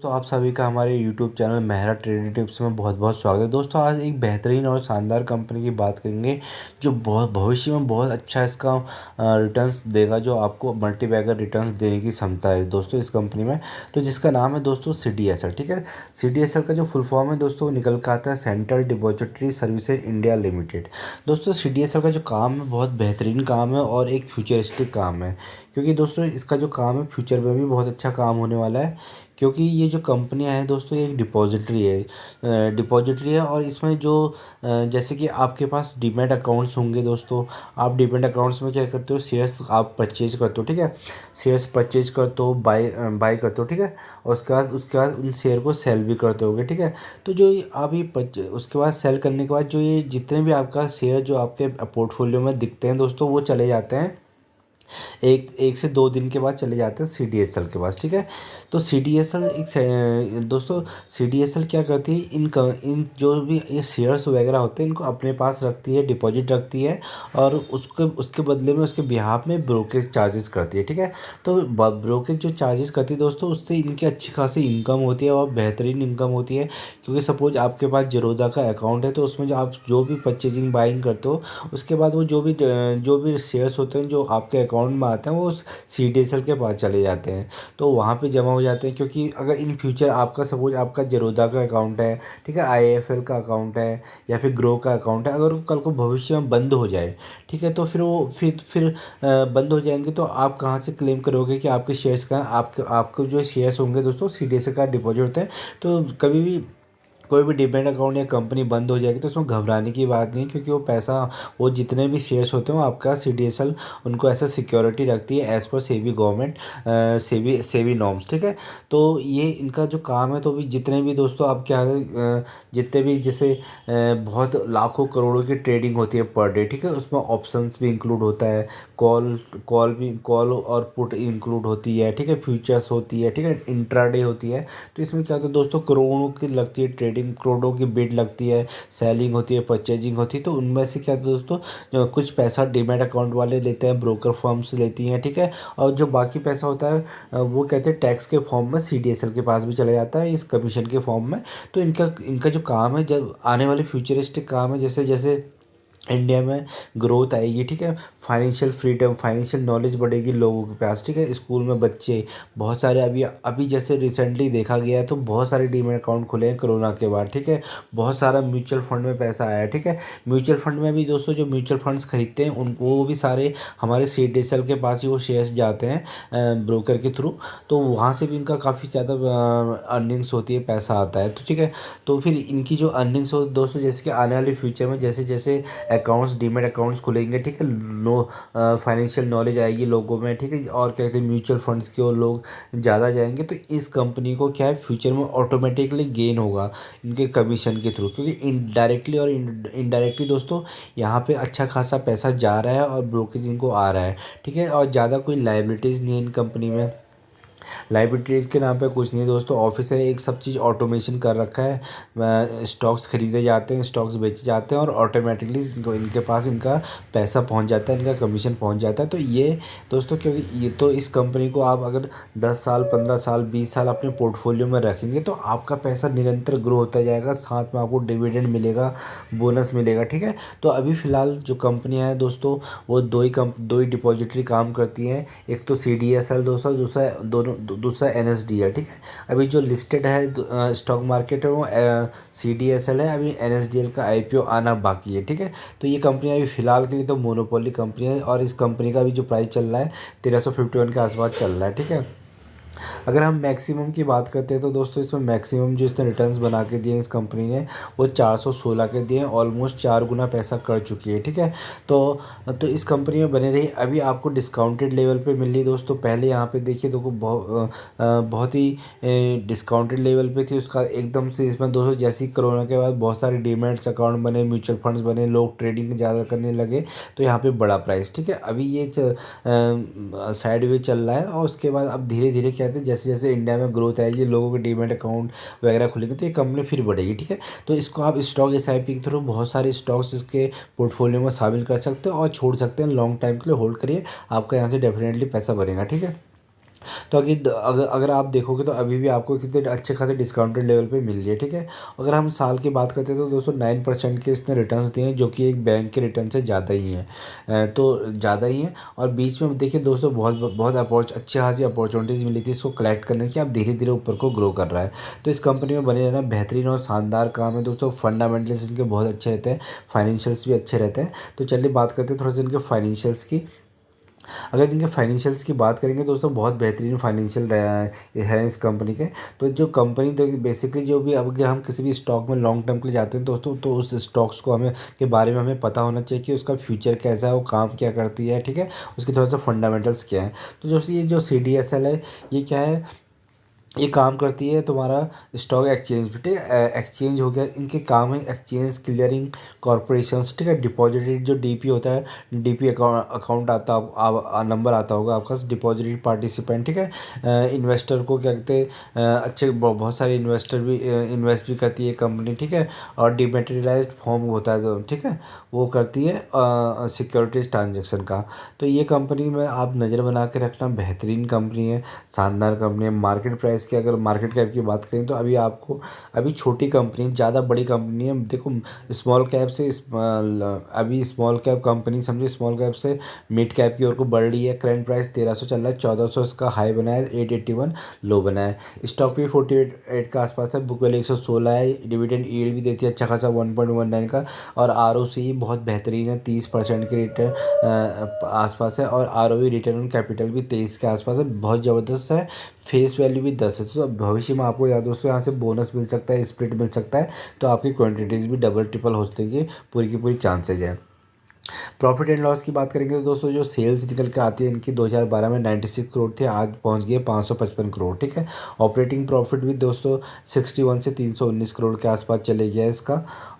दोस्तों आप सभी का हमारे YouTube channel Mehra trading tips में बहुत बहुत स्वागत है। दोस्तों आज एक बेहतरीन और शानदार कंपनी की बात करेंगे जो बहुत भविष्य में बहुत अच्छा इसका रिटर्न्स देगा, जो आपको मल्टीबैगर रिटर्न्स देने की क्षमता है दोस्तों इस कंपनी में। तो जिसका नाम है दोस्तों CDSL। ठीक है, CDSL का जो फुल फॉर्म है दोस्तों वो निकल कर आता है central depository services India limited. दोस्तों CDSL का जो काम है बहुत बेहतरीन काम है और एक फ्यूचरिस्टिक काम है, क्योंकि दोस्तों इसका जो काम है फ्यूचर में भी बहुत अच्छा काम होने वाला है। क्योंकि ये जो कंपनियां हैं दोस्तों ये एक डिपॉजिटरी है और इसमें जो जैसे कि आपके पास डीमैट अकाउंट्स होंगे दोस्तों। आप डीमैट अकाउंट्स में क्या करते हो, शेयर्स आप परचेज करते हो। ठीक है, शेयर्स परचेज करते हो, बाय करते हो। ठीक है, और उसके बाद उन शेयर को सेल भी करते होगे। ठीक है, तो जो आप ये उसके बाद सेल करने के बाद जो ये जितने भी आपका शेयर जो आपके पोर्टफोलियो में दिखते हैं दोस्तों वो चले जाते हैं एक एक से 2 दिन के बाद चले जाते हैं CDSL के पास। ठीक है, तो CDSL दोस्तों CDSL क्या करती है, इन जो भी ये शेयर्स वगैरह होते हैं इनको अपने पास रखती है, डिपॉजिट रखती है और उसके उसके बदले में उसके बिहाफ में ब्रोकेज चार्जेस करती है। ठीक है, तो ब्रोकेज जो चार्जेस करती है दोस्तों उससे इनकी अच्छी खासी इनकम होती है और बेहतरीन इनकम होती है। क्योंकि सपोज आपके पास ज़ीरोधा का अकाउंट है तो उसमें जो आप जो भी परचेजिंग बाइंग करते हो उसके बाद वो जो भी शेयर्स होते हैं जो आपके अकाउंट में आते हैं वो CDSL के पास चले जाते हैं, तो वहाँ पे जमा हो जाते हैं। क्योंकि अगर इन फ्यूचर आपका सपोज आपका ज़ीरोधा का अकाउंट है, ठीक है, IIFL का अकाउंट है या फिर ग्रो का अकाउंट है, अगर वो कल को भविष्य में बंद हो जाए, ठीक है, तो फिर वो फिर बंद हो जाएंगे तो आप कहाँ से क्लेम करोगे कि आपके शेयर्स का आपके आपके जो शेयर्स होंगे दोस्तों CDSL का डिपॉजिट होते हैं। तो कभी भी कोई भी डिपेंड अकाउंट या कंपनी बंद हो जाएगी तो उसमें घबराने की बात नहीं है, क्योंकि वो पैसा वो जितने भी शेयर्स होते हैं वो आपका CDSL उनको ऐसा सिक्योरिटी रखती है as per SEBI government SEBI norms. ठीक है, तो ये इनका जो काम है, तो भी जितने भी दोस्तों आप क्या जितने भी जैसे बहुत लाखों करोड़ों की ट्रेडिंग होती है पर डे। ठीक है, उसमें ऑप्शंस भी इंक्लूड होता है, कॉल और पुट इंक्लूड होती है। ठीक है, फ्यूचर्स होती है। ठीक है, इंट्राडे होती है। तो इसमें क्या होता है दोस्तों, करोड़ों की लगती है ट्रेडिंग, करोड़ों की बिड लगती है, सेलिंग होती है, परचेजिंग होती है। तो उनमें से क्या होता है दोस्तों, जो कुछ पैसा डीमैट अकाउंट वाले लेते हैं, ब्रोकर फर्म्स लेती हैं। ठीक है, और जो बाकी पैसा होता है वो कहते हैं टैक्स के फॉर्म में CDSL के पास भी चला जाता है, इस कमीशन के फॉर्म में। तो इनका इनका जो काम है, जब आने वाले फ्यूचरिस्टिक काम है, जैसे जैसे इंडिया में ग्रोथ आएगी, ठीक है, फाइनेंशियल फ्रीडम, फाइनेंशियल नॉलेज बढ़ेगी लोगों के पास। ठीक है, स्कूल में बच्चे बहुत सारे अभी अभी जैसे रिसेंटली देखा गया है तो बहुत सारे डीमैट अकाउंट खुले हैं कोरोना के बाद। ठीक है, बहुत सारा म्यूचुअल फंड में पैसा आया है। ठीक है, म्यूचुअल फंड में भी दोस्तों जो म्यूचुअल फंड्स खरीदते हैं उनको वो भी सारे हमारे CDSL के पास ही वो शेयर्स जाते हैं ब्रोकर के थ्रू। तो वहाँ से भी इनका काफ़ी ज़्यादा अर्निंग्स होती है, पैसा आता है। तो ठीक है, तो फिर इनकी जो अर्निंग्स हो दोस्तों, जैसे कि आने वाले फ्यूचर में जैसे जैसे अकाउंट्स डीमैट अकाउंट्स खुलेंगे, ठीक है, नो फाइनेंशियल नॉलेज आएगी लोगों में, ठीक है, और क्या कहते हैं म्यूचुअल फंड्स की ओर लोग ज़्यादा जाएंगे, तो इस कंपनी को क्या है फ्यूचर में ऑटोमेटिकली गेन होगा इनके कमीशन के थ्रू। क्योंकि इनडायरेक्टली और इनडायरेक्टली दोस्तों यहाँ पे अच्छा खासा पैसा जा रहा है और ब्रोकेज इनको आ रहा है। ठीक है, और ज़्यादा कोई लाइबिलिटीज़ नहीं है इन कंपनी में, लाइब्रेरीज के नाम पे कुछ नहीं है दोस्तों, ऑफिस है एक, सब चीज़ ऑटोमेशन कर रखा है। स्टॉक्स खरीदे जाते हैं, स्टॉक्स बेचे जाते हैं और ऑटोमेटिकली इनके पास इनका पैसा पहुंच जाता है, इनका कमीशन पहुंच जाता है। तो ये दोस्तों, क्योंकि ये तो इस कंपनी को आप अगर 10 साल 15 साल 20 साल अपने पोर्टफोलियो में रखेंगे तो आपका पैसा निरंतर ग्रो होता जाएगा, साथ में आपको डिविडेंड मिलेगा, बोनस मिलेगा। ठीक है, तो अभी फ़िलहाल जो कंपनियां हैं दोस्तों वो दो ही डिपॉजिटरी काम करती हैं, एक तो CDSL दोस्तों, दूसरा NSDL। ठीक है, अभी जो लिस्टेड है स्टॉक मार्केट है वो CDSL है, अभी NSDL का IPO आना बाकी है। ठीक है, तो ये कंपनी अभी फ़िलहाल के लिए तो मोनोपोली कंपनी है और इस कंपनी का भी जो प्राइस चल रहा है 1351 के आसपास चल रहा है। ठीक है, अगर हम मैक्सिमम की बात करते हैं तो दोस्तों इसमें मैक्सिमम जो इसने रिटर्न्स बना के दिए इस कंपनी ने वो 416 के दिए, ऑलमोस्ट 4 गुना पैसा कर चुकी है। ठीक है, तो इस कंपनी में बने रही, अभी आपको डिस्काउंटेड लेवल पे मिल रही है दोस्तों। पहले यहाँ पे देखिए देखो बहुत ही डिस्काउंटेड लेवल पे थी, उसका एकदम से इसमें दोस्तों जैसे ही कोरोना के बाद बहुत सारे डीमैट्स अकाउंट बने, म्यूचुअल फंड्स बने, लोग ट्रेडिंग ज़्यादा करने लगे, तो यहाँ पे बड़ा प्राइस। ठीक है, अभी ये साइड वे चल रहा है और उसके बाद अब धीरे धीरे क्या कहते हैं जैसे जैसे इंडिया में ग्रोथ आएगी, लोगों के डीमैट अकाउंट वगैरह खुलेंगे तो ये कंपनी फिर बढ़ेगी। ठीक है, तो इसको आप स्टॉक SIP के थ्रू बहुत सारे स्टॉक्स इसके पोर्टफोलियो में शामिल कर सकते हैं और छोड़ सकते हैं, लॉन्ग टाइम के लिए होल्ड करिए, आपका यहाँ से डेफिनेटली पैसा बनेगा। ठीक है, तो अगर अगर आप देखोगे तो अभी भी आपको कितने अच्छे खासे डिस्काउंटेड लेवल पे मिल रही है, ठीक है। अगर हम साल की बात करते हैं तो दोस्तों 9% के इसने रिटर्न्स दिए हैं, जो कि एक बैंक के रिटर्न से ज़्यादा ही हैं। तो ज़्यादा ही हैं। और बीच में देखिए दोस्तों बहुत बहुत अच्छी खासी अपॉर्चुनिटीज़ मिली थी इसको कलेक्ट करने की, अब धीरे धीरे ऊपर को ग्रो कर रहा है। तो इस कंपनी में बने रहना बेहतरीन और शानदार काम है दोस्तों। फंडामेंटल्स इनके बहुत अच्छे रहते हैं, फाइनेंशियल्स भी अच्छे रहते हैं। तो चलिए बात करते हैं थोड़ा सा इनके फाइनेंशियल्स की। अगर इनके फाइनेंशियल्स की बात करेंगे दोस्तों, बहुत बेहतरीन फाइनेंशियल रहा है इस कंपनी के। तो जो कंपनी तो बेसिकली जो भी, अब अगर हम किसी भी स्टॉक में लॉन्ग टर्म के लिए जाते हैं दोस्तों, तो उस स्टॉक्स को हमें के बारे में हमें पता होना चाहिए कि उसका फ्यूचर कैसा है, वो काम क्या करती है, ठीक है। उसके थोड़ा सा फंडामेंटल्स क्या है। तो दोस्तों ये जो CDSL है, ये क्या है, ये काम करती है तुम्हारा स्टॉक एक्सचेंज पे, ठीक है। एक्सचेंज हो गया, इनके काम है एक्सचेंज क्लियरिंग कॉरपोरेशंस, ठीक है। डिपॉजिटरी जो DP होता है, DP अकाउंट आता नंबर आता होगा आपका, डिपॉजिटरी पार्टिसिपेंट, ठीक है। इन्वेस्टर को क्या कहते हैं, अच्छे बहुत सारे इन्वेस्टर भी इन्वेस्ट भी करती है कंपनी, ठीक है। और डिमेटेरियलाइज्ड फॉर्म होता है ठीक है, वो करती है सिक्योरिटीज ट्रांजेक्शन का। तो ये कंपनी में आप नज़र बना के रखना, बेहतरीन कंपनी है, शानदार कंपनी है। मार्केट प्राइस की अगर मार्केट कैप की बात करें तो अभी आपको, अभी छोटी कंपनी, ज़्यादा बड़ी कंपनी है देखो। स्मॉल कैप से अभी स्मॉल कैप कंपनी समझिए, स्मॉल कैप से मिड कैप की ओर को बढ़ रही है। करंट प्राइस 1300 चल रहा है, 1400 इसका हाई बना है, 881 लो बना है। स्टॉक भी 48 के आसपास है, बुक वैल्यू 116 है। डिविडेंड यील्ड भी देती है अच्छा खासा 1.19 का। और ROC बहुत बेहतरीन है, 30% के रिटर्न आसपास है। और ROE रिटर्न ऑन कैपिटल भी 23 के आसपास है, बहुत ज़बरदस्त है। फेस वैल्यू भी 10 है। तो भविष्य में आपको याद दोस्तों यहाँ से बोनस मिल सकता है, स्प्लिट मिल सकता है। तो आपकी क्वांटिटीज़ भी डबल ट्रिपल हो सकती है, पूरी की पूरी चांसेज है। प्रॉफिट एंड लॉस की बात करेंगे तो दोस्तों जो सेल्स निकल के आती है इनकी, 2012 में 96 करोड़ थी, आज पहुंच गई है 555 करोड़, ठीक है। ऑपरेटिंग प्रॉफिट भी दोस्तों 61 से 319 करोड़ के आसपास चले गया है इसका।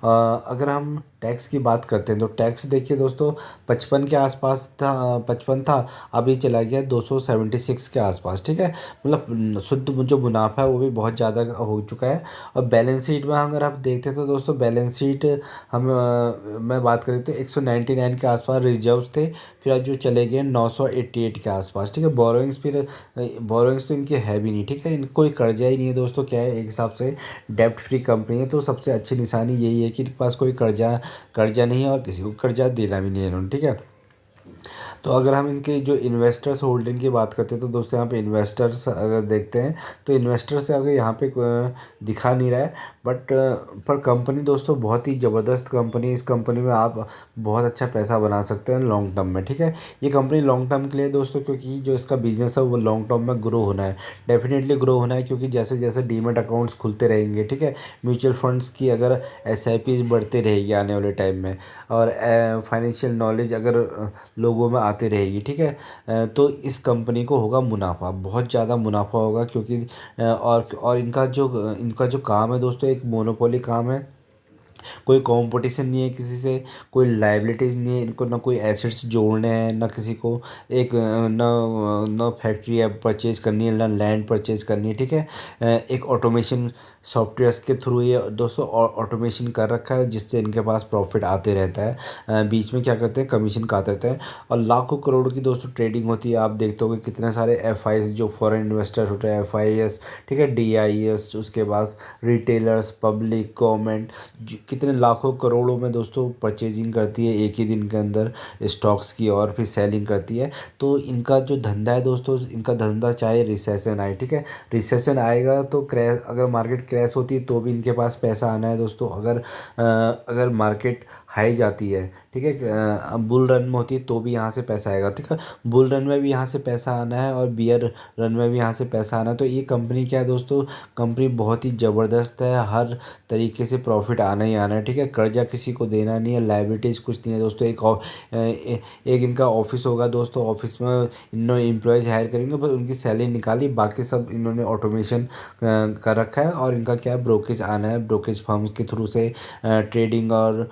अगर हम टैक्स की बात करते हैं तो टैक्स देखिए दोस्तों, 55 के आसपास था, 55 था, अभी चला गया 276 के आसपास, ठीक है। मतलब शुद्ध जो मुनाफा है वो भी बहुत ज़्यादा हो चुका है। और बैलेंस शीट में अगर आप देखते हैं तो दोस्तों, बैलेंस शीट हम मैं बात करें तो 199 के आसपास रिजर्व्स थे, फिर आज जो चले गए 988 के आसपास, ठीक है। बोरोइंग्स, फिर बोरोइंग्स तो इनके है भी नहीं, ठीक है। इनको कोई कर्जा ही नहीं है दोस्तों, क्या है एक हिसाब से डेप्ट फ्री कंपनी है। तो सबसे अच्छी निशानी यही है कि इनके पास कोई कर्जा कर्जा नहीं है और किसी को कर्जा देना भी नहीं है इन्होंने, ठीक है। तो अगर हम इनके जो इन्वेस्टर्स होल्डिंग की बात करते हैं तो दोस्तों यहाँ पे इन्वेस्टर्स अगर देखते हैं तो इन्वेस्टर्स से अगर यहाँ पे दिखा नहीं रहा है, बट पर कंपनी दोस्तों बहुत ही ज़बरदस्त कंपनी है। इस कंपनी में आप बहुत अच्छा पैसा बना सकते हैं लॉन्ग टर्म में, ठीक है। ये कंपनी लॉन्ग टर्म के लिए दोस्तों, क्योंकि जो इसका बिजनेस है वो लॉन्ग टर्म में ग्रो होना है, डेफिनेटली ग्रो होना है। क्योंकि जैसे जैसे डीमेट अकाउंट्स खुलते रहेंगे, ठीक है, म्यूचुअल फंड्स की अगर SIPs बढ़ते रहेगी आने वाले टाइम में, और फाइनेंशियल नॉलेज अगर लोगों में आती रहेगी, ठीक है, तो इस कंपनी को होगा मुनाफा, बहुत ज़्यादा मुनाफा होगा। क्योंकि और इनका जो काम है दोस्तों, एक मोनोपोली काम है। कोई कंपटीशन नहीं है किसी से, कोई लाइबिलिटीज़ नहीं है इनको, ना कोई एसेट्स जोड़ने हैं, ना किसी को एक ना फैक्ट्री है परचेज करनी है, ना लैंड परचेज करनी है, ठीक है। एक ऑटोमेशन सॉफ्टवेयर्स के थ्रू ये दोस्तों ऑटोमेशन कर रखा है, जिससे इनके पास प्रॉफिट आते रहता है। बीच में क्या करते हैं, कमीशन काटते रहते हैं। और लाखों करोड़ की दोस्तों ट्रेडिंग होती है। आप देखते होंगे कितने सारे FIs जो फॉरेन इन्वेस्टर होते हैं, FIS, ठीक है, DIS, उसके बाद रिटेलर्स, पब्लिक, गवर्नमेंट, कितने लाखों करोड़ों में दोस्तों परचेजिंग करती है एक ही दिन के अंदर स्टॉक्स की, और फिर सेलिंग करती है। तो इनका जो धंधा है दोस्तों, इनका धंधा चाहे रिसेशन आए, ठीक है, रिसेशन आएगा तो क्रैश, अगर मार्केट क्रैश होती है तो भी इनके पास पैसा आना है दोस्तों। अगर मार्केट हाई जाती है, ठीक है, बुल रन में होती है तो भी यहाँ से पैसा आएगा, ठीक है। बुल रन में भी यहाँ से पैसा आना है और बियर रन में भी यहाँ से पैसा आना है। तो ये कंपनी क्या है दोस्तों, कंपनी बहुत ही ज़बरदस्त है, हर तरीके से प्रॉफिट आना ही आना है, ठीक है। कर्जा किसी को देना नहीं है, लाइबिलिटीज़ कुछ नहीं है दोस्तों। एक इनका ऑफिस होगा दोस्तों, ऑफिस में इन्होंने एम्प्लॉयज़ हायर करेंगे, बस उनकी सैलरी निकाली, बाकी सब इन्होंने ऑटोमेशन कर रखा है। और इनका क्या है, ब्रोकेज आना है, ब्रोकेज फर्म के थ्रू से ट्रेडिंग और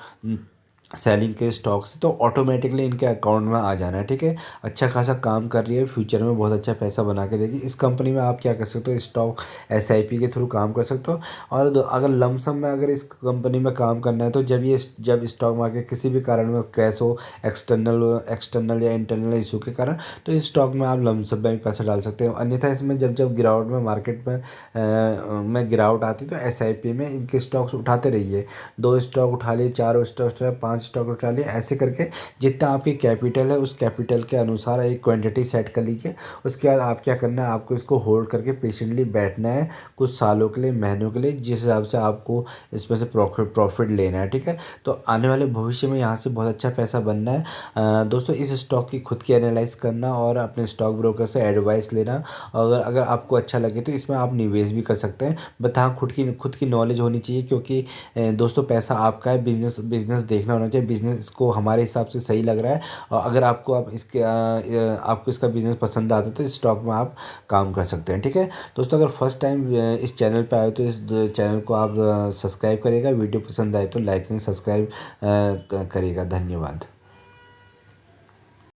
सेलिंग के स्टॉक से, तो ऑटोमेटिकली इनके अकाउंट में आ जाना है। ठीक है, अच्छा खासा काम कर रही है, फ्यूचर में बहुत अच्छा पैसा बना के देगी। इस कंपनी में आप क्या कर सकते हो, स्टॉक एसआईपी के थ्रू काम कर सकते हो। और अगर लमसम में अगर इस कंपनी में काम करना है, तो जब स्टॉक मार्केट किसी भी कारण में क्रैश हो, एक्सटर्नल एक्सटर्नल या इंटरनल इशू के कारण, तो इस स्टॉक में आप लमसम में भी पैसा डाल सकते हो। अन्यथा इसमें जब जब गिरावट में मार्केट में गिरावट आती है, तो एसआईपी में इनके स्टॉक्स उठाते रहिए। 2 स्टॉक उठा लिए, 4 स्टॉक उठा लिए, 5 स्टॉक उठा लिए, ऐसे करके जितना आपकी कैपिटल है उस कैपिटल के अनुसार एक क्वांटिटी सेट कर लीजिए। उसके बाद आप क्या करना है, आपको इसको होल्ड करके पेशेंटली बैठना है कुछ सालों के लिए, महीनों के लिए, जिस हिसाब से आपको इसमें से प्रॉफिट प्रॉफिट लेना है। ठीक है, तो आने वाले भविष्य में यहाँ से बहुत अच्छा पैसा बनना है। दोस्तों, इस स्टॉक की खुद की एनालाइज करना और अपने स्टॉक ब्रोकर से एडवाइस लेना। अगर अगर आपको अच्छा लगे तो इसमें आप निवेश भी कर सकते हैं। बट हाँ, खुद की नॉलेज होनी चाहिए, क्योंकि दोस्तों पैसा आपका है, बिजनेस बिजनेस देखना होना चाहिए, बिजनेस को हमारे हिसाब से सही लग रहा है। और अगर आपको इसका बिजनेस पसंद आता है, तो इस स्टॉक में आप काम कर सकते हैं। ठीक है दोस्तों, अगर फर्स्ट टाइम इस चैनल पे आए तो इस चैनल को आप सब्सक्राइब करिएगा। वीडियो पसंद आए तो लाइक एंड सब्सक्राइब करिएगा। धन्यवाद।